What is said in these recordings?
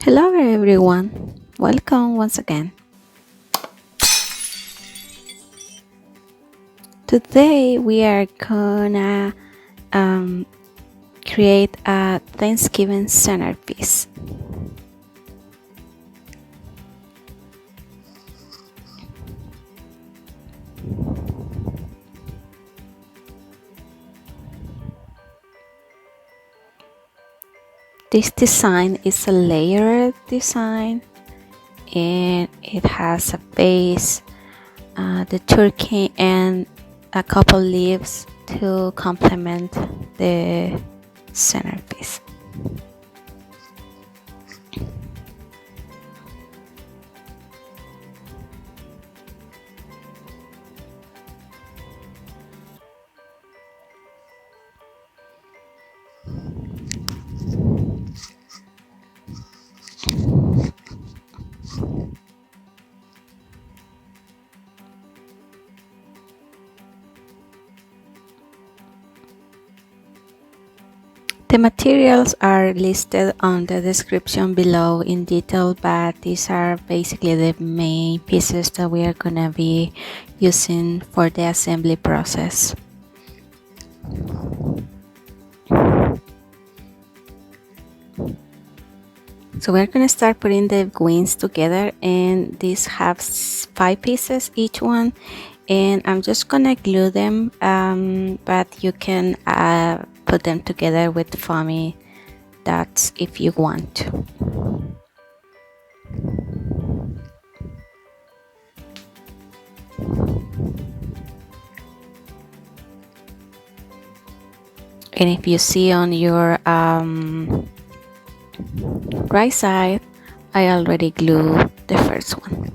Hello everyone, welcome once again. Today we are gonna create a Thanksgiving centerpiece. This design is a layered design and it has a base, the turkey and a couple leaves to complement the centerpiece. The materials are listed on the description below in detail, but these are basically the main pieces that we are gonna be using for the assembly process. So we're gonna start putting the wings together, and these have 5 pieces each one, and I'm just gonna glue them, but you can put them together with foamy dots if you want to. And if you see on your right side, I already glued the first one.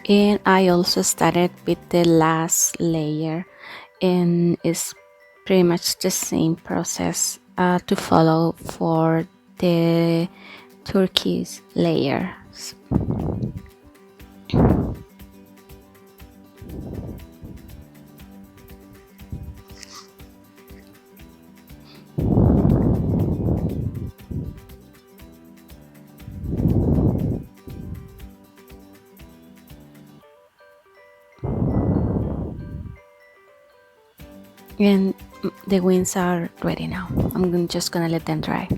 And I also started with the last layer, and it's pretty much the same process to follow for the turkey's layers. And the wings are ready now. I'm just gonna let them dry.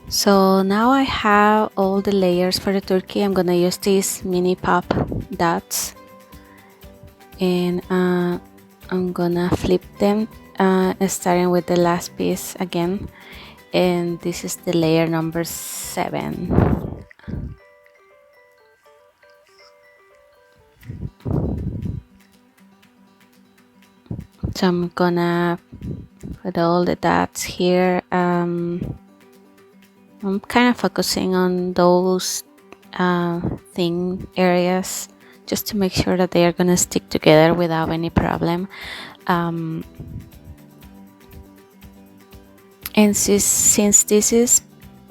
So now I have all the layers for the turkey. I'm gonna use these mini pop dots, and I'm gonna flip them, starting with the last piece again, and this is the layer number 7. So I'm gonna put all the dots here. I'm kind of focusing on those thin areas just to make sure that they are gonna stick together without any problem. And since this is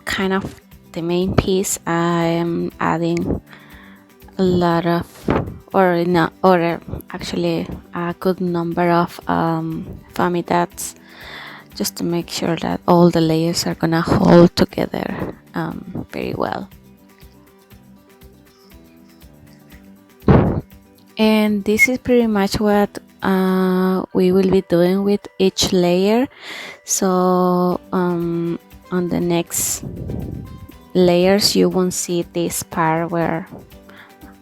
kind of the main piece, I am adding a lot of, actually a good number of foamy dots, just to make sure that all the layers are gonna hold together very well. And this is pretty much what we will be doing with each layer. So on the next layers you won't see this part where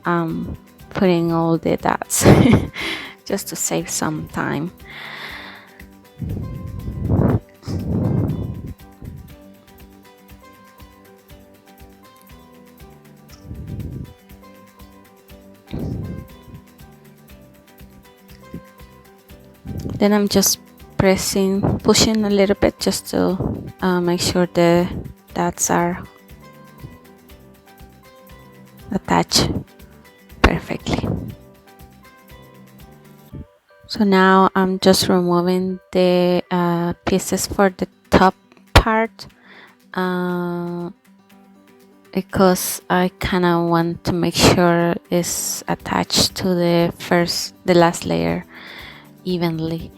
I'm putting all the dots just to save some time. Then I'm just pushing a little bit just to make sure the dots are attached perfectly. So now I'm just removing the pieces for the top part because I kind of want to make sure it's attached to the last layer evenly.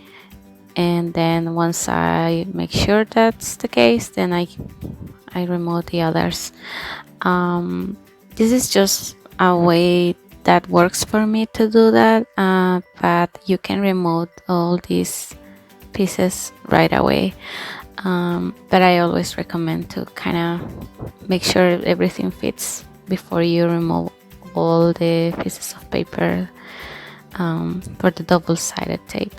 And then once I make sure that's the case, then I remove the others. This is just a way that works for me to do that, but you can remove all these pieces right away. But I always recommend to kind of make sure everything fits before you remove all the pieces of paper for the double-sided tape.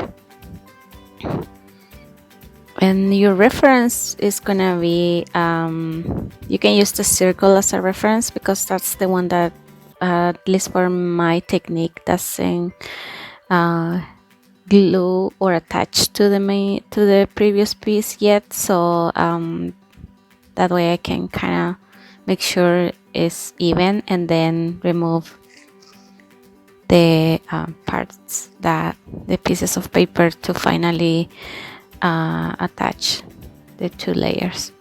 And your reference is gonna be you can use the circle as a reference because that's the one that at least for my technique doesn't glue or attach to the previous piece yet, so that way I can kind of make sure it's even and then remove the parts, that the pieces of paper, to finally attach the two layers.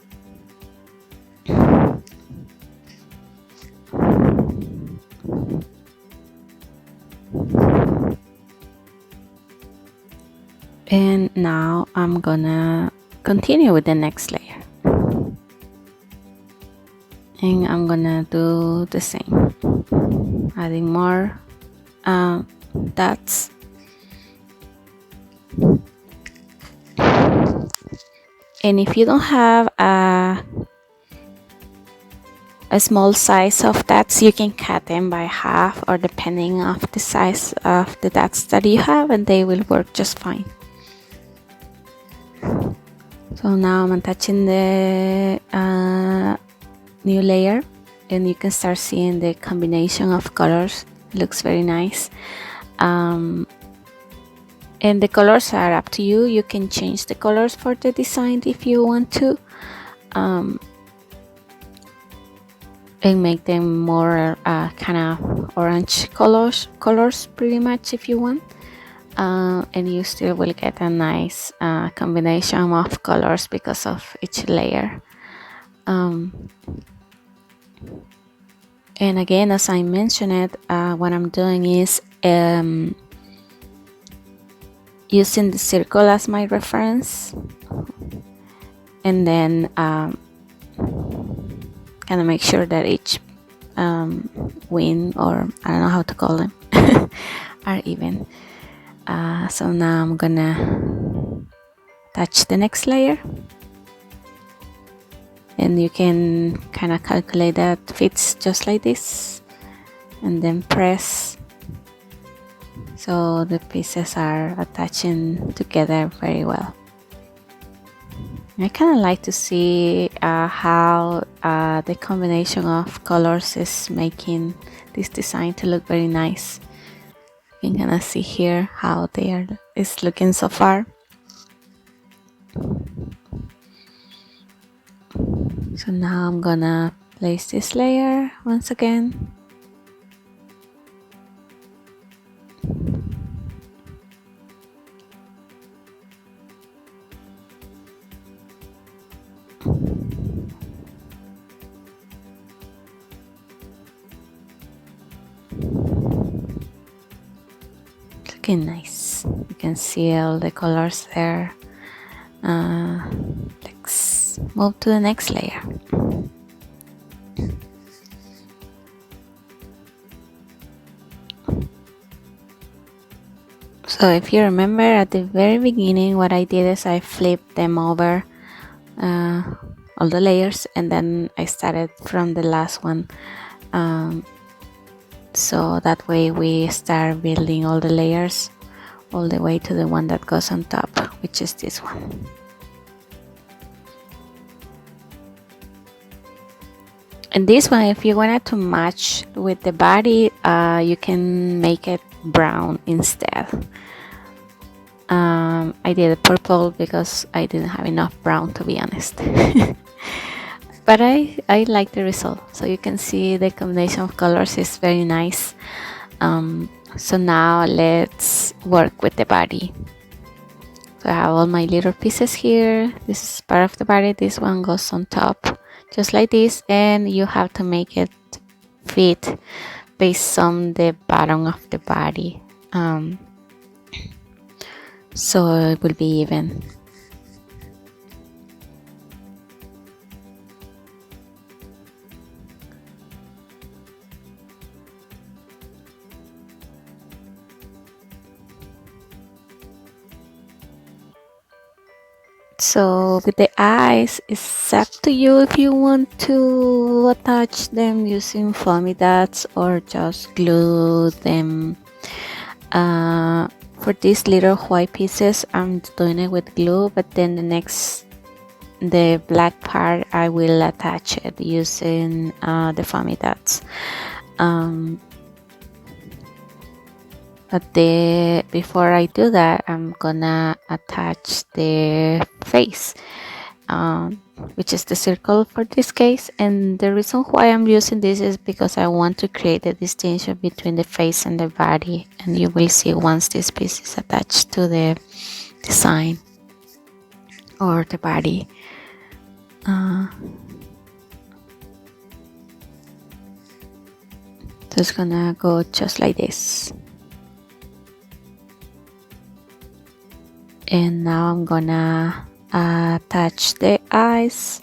And now I'm gonna continue with the next layer, and I'm gonna do the same, adding more dots. And if you don't have a small size of dots, you can cut them by half, or depending of the size of the dots that you have, and they will work just fine. So now I'm attaching the new layer, and you can start seeing the combination of colors. It looks very nice. And the colors are up to you. You can change the colors for the design if you want to, and make them more kind of orange colors pretty much if you want. And you still will get a nice combination of colors because of each layer. And again, as I mentioned, what I'm doing is using the circle as my reference, and then kind of make sure that each wing, or I don't know how to call them, are even. So now I'm gonna attach the next layer, and you can kind of calculate that fits just like this, and then press, so the pieces are attaching together very well. I kind of like to see how the combination of colors is making this design to look very nice. You can kind of see here how it's looking so far. So now I'm gonna place this layer once again. Looking nice. You can see all the colors there. Let's move to the next layer. So if you remember at the very beginning, what I did is I flipped them over, all the layers, and then I started from the last one. So that way we start building all the layers all the way to the one that goes on top, which is this one. And this one, if you wanted to match with the body, you can make it brown instead. I did purple because I didn't have enough brown, to be honest. But I like the result. So you can see the combination of colors is very nice. So now let's work with the body. So I have all my little pieces here. This is part of the body. This one goes on top, just like this, and you have to make it fit based on the bottom of the body, so it will be even. So with the eyes, it's up to you if you want to attach them using foamy dots or just glue them. For these little white pieces, I'm doing it with glue, but then the black part, I will attach it using the foamy dots. But before I do that, I'm gonna attach the face, which is the circle for this case. And the reason why I'm using this is because I want to create a distinction between the face and the body, and you will see once this piece is attached to the design or the body. So it's gonna go just like this. And now I'm gonna attach the eyes,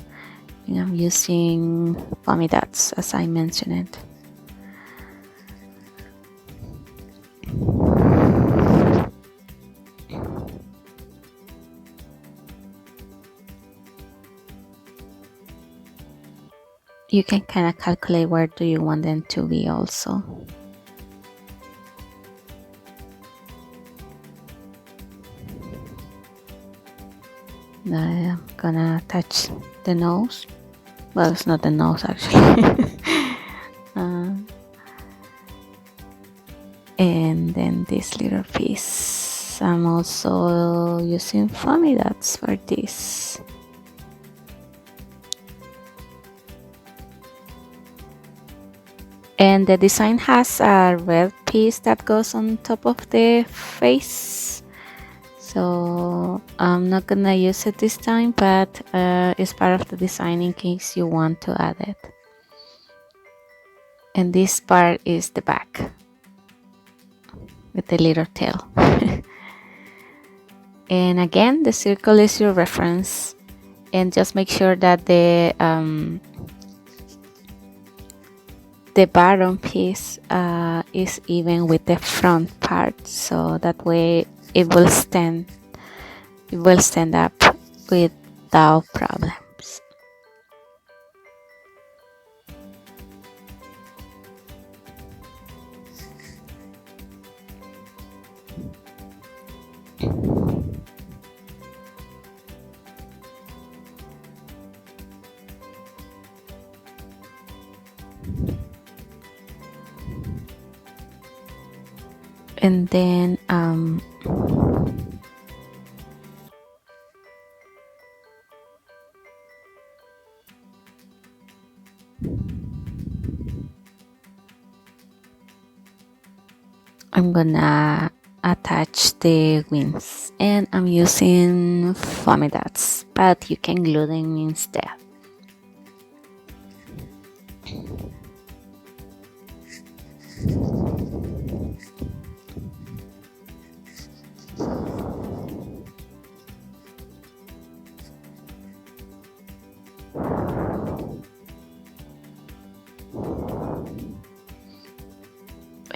and I'm using foamy dots as I mentioned it. You can kind of calculate where do you want them to be also. Now I'm gonna attach the nose. Well, it's not the nose actually. And then this little piece. I'm also using foamy dots for this. And the design has a red piece that goes on top of the face. So I'm not gonna use it this time, but it's part of the design in case you want to add it. And this part is the back with the little tail. And again, the circle is your reference, and just make sure that the bottom piece is even with the front part, so that way it will stand up without problems. And then I'm gonna attach the wings, and I'm using foamy dots, but you can glue them instead.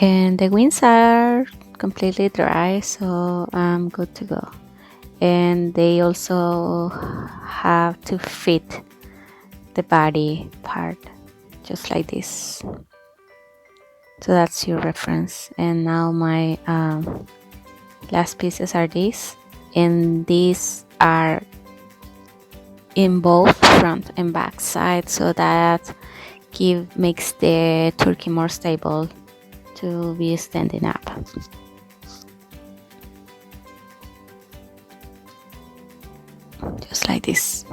And the wings are completely dry, so I'm good to go. And they also have to fit the body part, just like this. So that's your reference. And now my last pieces are these, and these are in both front and back side, so that makes the turkey more stable to be standing up. Just like this.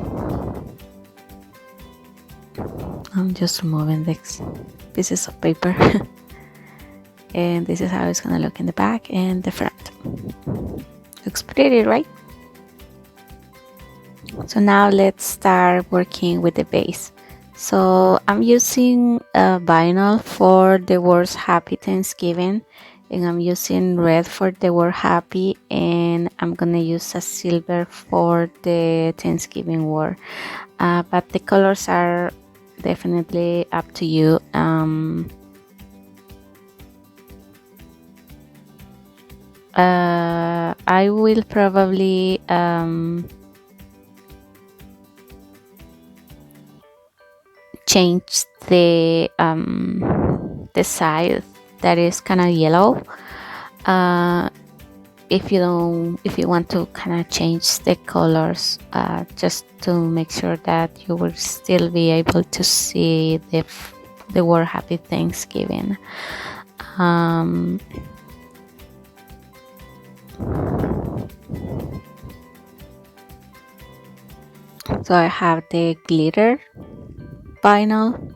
I'm just removing these pieces of paper. and this is how it's gonna look in the back and the front. Looks pretty, right? So now let's start working with the base. So I'm using vinyl for the words Happy Thanksgiving, and I'm using red for the word happy, and I'm gonna use a silver for the Thanksgiving word. But the colors are definitely up to you. I will probably change the side that is kind of yellow. If you want to kind of change the colors, just to make sure that you will still be able to see the word Happy Thanksgiving. So I have the glitter vinyl,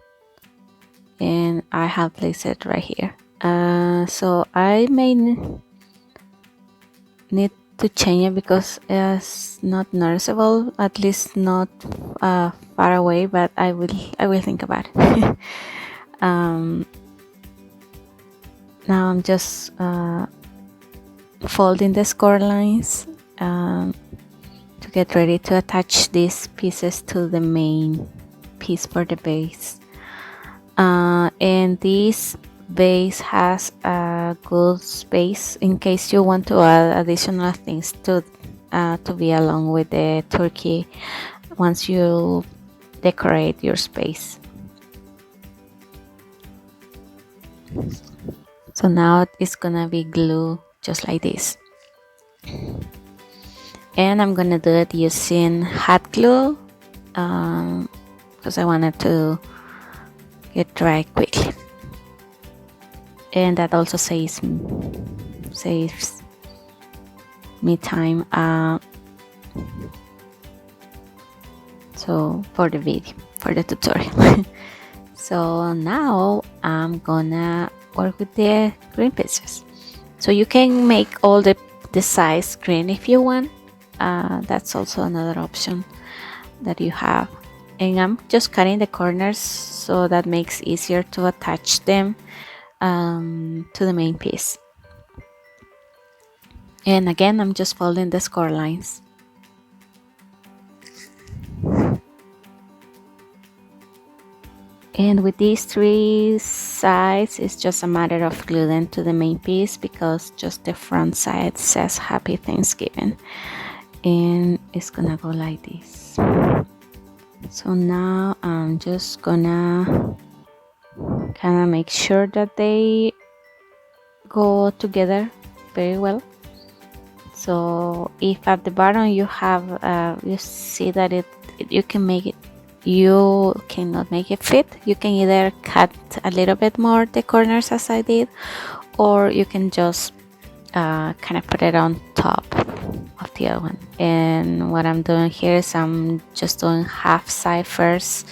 and I have placed it right here. So I may need to change it because it's not noticeable, at least not far away, but I will think about it. Now I'm just folding the score lines to get ready to attach these pieces to the main piece for the base. And this base has a good space in case you want to add additional things to be along with the turkey once you decorate your space. So now it's gonna be glue just like this, and I'm gonna do it using hot glue because I wanted to get dry quickly, and that also saves me time. So for the video, for the tutorial. So now I'm gonna work with the green pieces. So you can make all the size green if you want. That's also another option that you have. And I'm just cutting the corners so that makes easier to attach them to the main piece. And again, I'm just folding the score lines. And with these three sides, it's just a matter of gluing them to the main piece because just the front side says Happy Thanksgiving. And it's gonna go like this. So now I'm just gonna kind of make sure that they go together very well. So if at the bottom you have you see that you can make it, you cannot make it fit, you can either cut a little bit more the corners as I did, or you can just kind of put it on top of the other one. And what I'm doing here is I'm just doing half side first,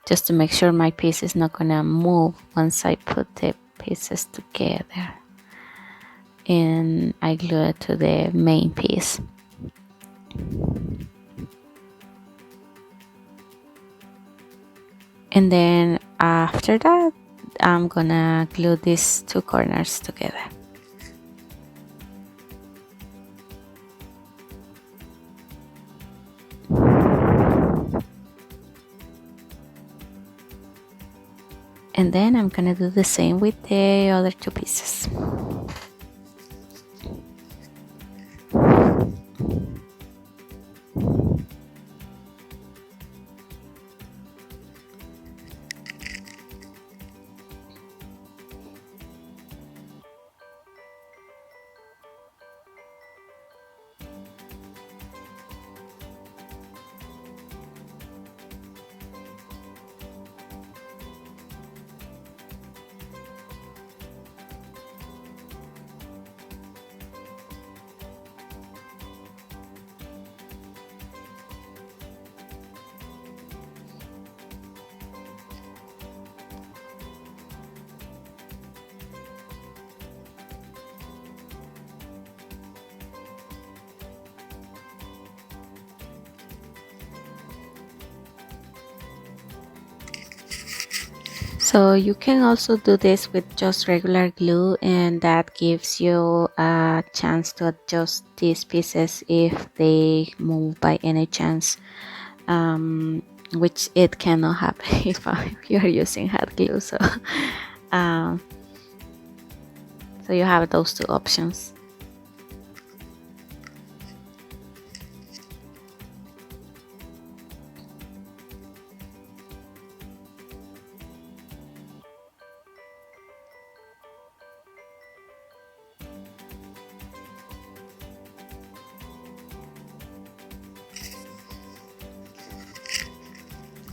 just to make sure my piece is not gonna move once I put the pieces together, and I glue it to the main piece. And then after that, I'm gonna glue these two corners together. And then I'm gonna do the same with the other two pieces. So you can also do this with just regular glue, and that gives you a chance to adjust these pieces if they move by any chance, which it cannot happen if you are using hot glue. Um, so you have those two options.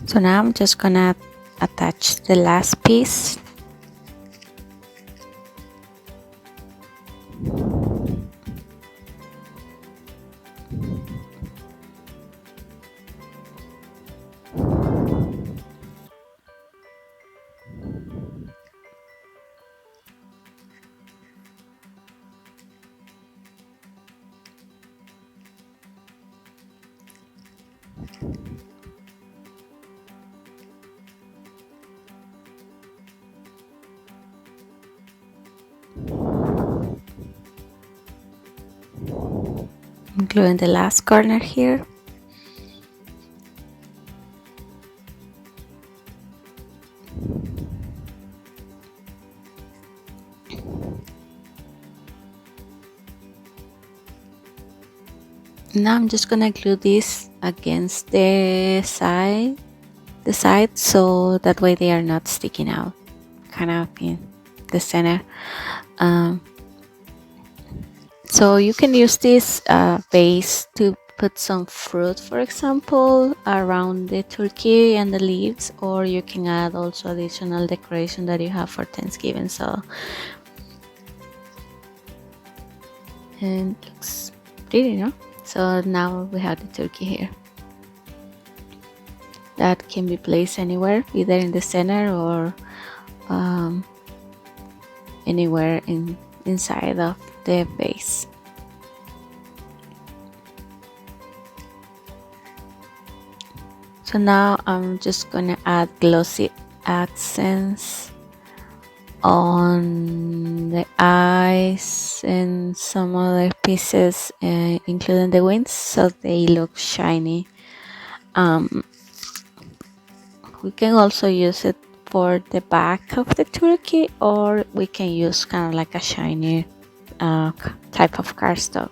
So now I'm just gonna attach the last piece. I'm gluing the last corner here. Now I'm just gonna glue this against the side, so that way they are not sticking out, kind of in the center. So you can use this base to put some fruit, for example, around the turkey and the leaves, or you can add also additional decoration that you have for Thanksgiving. So, and it looks pretty, no? So now we have the turkey here. That can be placed anywhere, either in the center or anywhere inside of the base. So now I'm just gonna add glossy accents on the eyes and some other pieces, including the wings, so they look shiny. We can also use it for the back of the turkey, or we can use kind of like a shiny type of cardstock.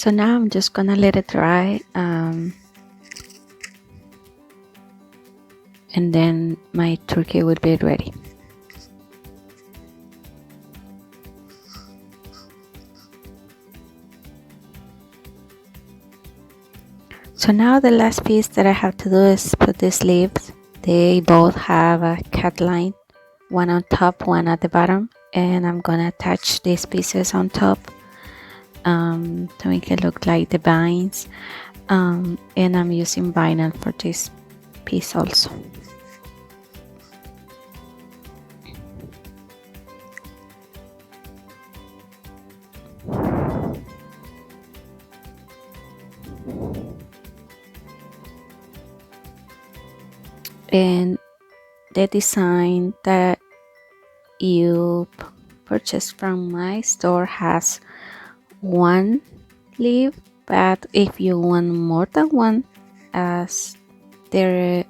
So now I'm just gonna let it dry, and then my turkey will be ready. So now the last piece that I have to do is put the sleeves. They both have a cut line, one on top, one at the bottom, and I'm gonna attach these pieces on top to make it look like the vines, and I'm using vinyl for this piece also. And the design that you purchase from my store has one leaf, but if you want more than one, as the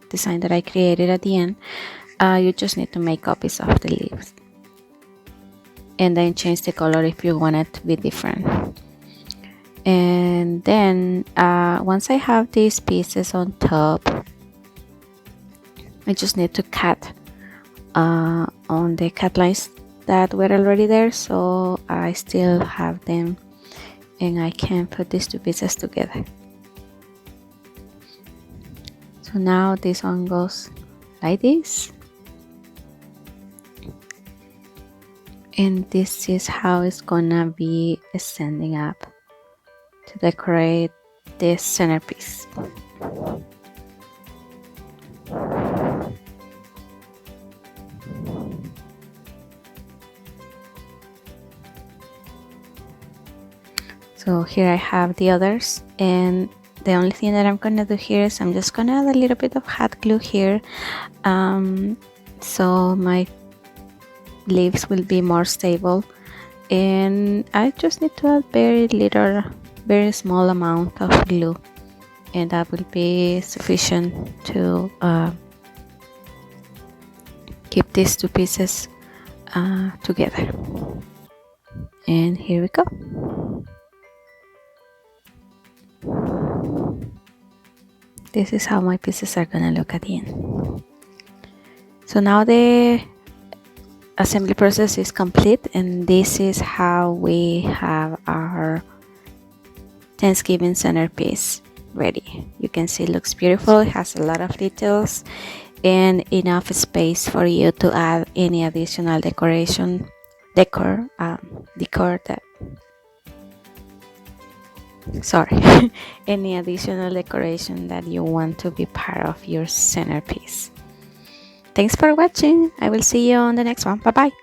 design that I created at the end, you just need to make copies of the leaves and then change the color if you want it to be different. And then once I have these pieces on top, I just need to cut on the cut lines that were already there, so I still have them and I can put these two pieces together. So now this one goes like this, and this is how it's gonna be standing up to decorate this centerpiece. So here I have the others, and the only thing that I'm gonna do here is I'm just gonna add a little bit of hot glue here, so my leaves will be more stable, and I just need to add very small amount of glue, and that will be sufficient to keep these two pieces together. And here we go. This is how my pieces are gonna look at the end. So now the assembly process is complete, and this is how we have our Thanksgiving centerpiece ready. You can see it looks beautiful. It has a lot of details and enough space for you to add any additional any additional decoration that you want to be part of your centerpiece. Thanks for watching. I will see you on the next one. Bye bye.